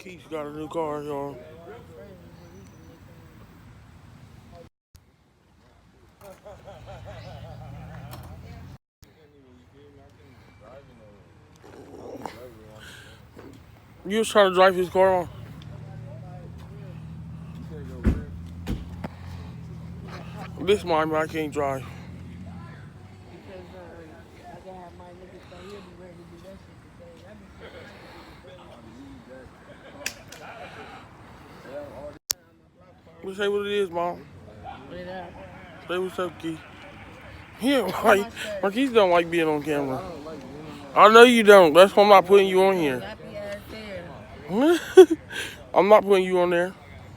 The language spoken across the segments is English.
Keith's got a new car, y'all. You was trying to drive his car on? This mine, but I can't drive. Say what it is, Mom. Say what's up, Keith. Yeah, Marquise don't like being on camera. I know you don't. That's why I'm not putting you on here. I'm not putting you on there.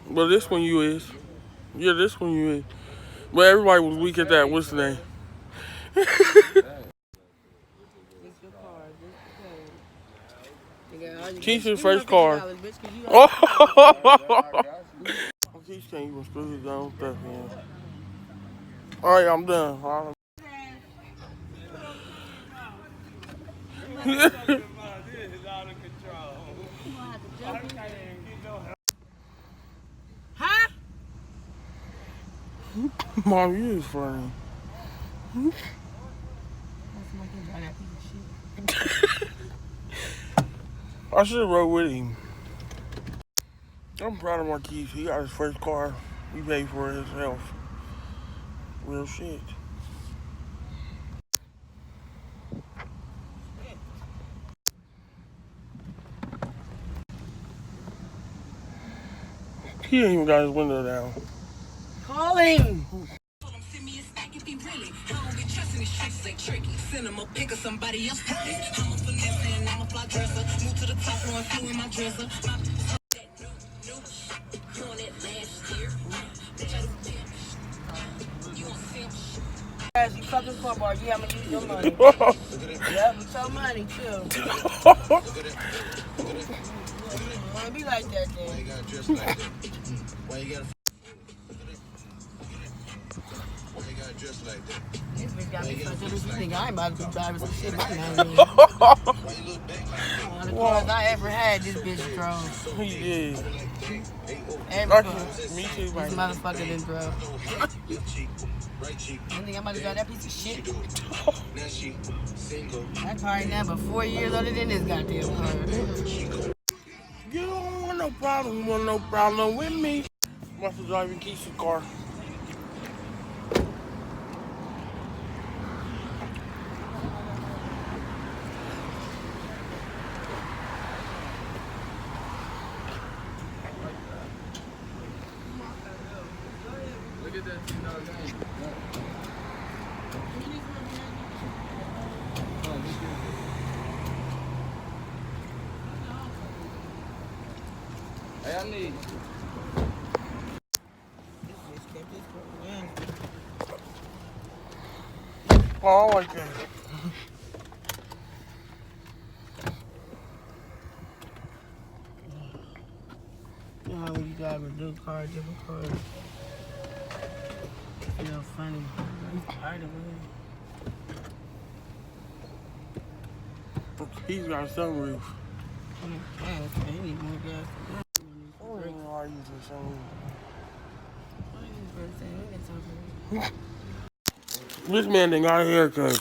But this one you is. Yeah, this one you is. But everybody was weak at that. What's the name? Keith's first car. Oh! Keith can't even screw his own stuff in. Alright, I'm done. Huh? Mom, you is funny. I should have rode with him. I'm proud of Marquise. He got his first car. He paid for it himself. Real shit. He ain't even got his window down. Call him. Send him a pick of somebody else. I'm a finesse and I'm a fly dresser. Move to the top, throwing few in my dresser. You fucking car bar. Yeah, I'm gonna use your money. Yep, with your money too. Wanna be like that then? Why you gotta dress like that? Why you gotta dress like that? This bitch got me such a bitch. I ain't about to be driving some shit my name. One of the cars I ever had, this bitch drove. He did. Every car. Me too, This man. motherfucker done drove. You think I'm about to drive that piece of shit? That car ain't never 4 years older than this goddamn car. You don't want no problem. You want no problem with me. Must have driving Keith's car. Look at that $2 game. Hey, I need. Oh, I like that. You know how when you drive a new car, different cars. You know, funny. He's got a sunroof. He need more gas. I don't even know why I use the sunroof. This man done got a haircut.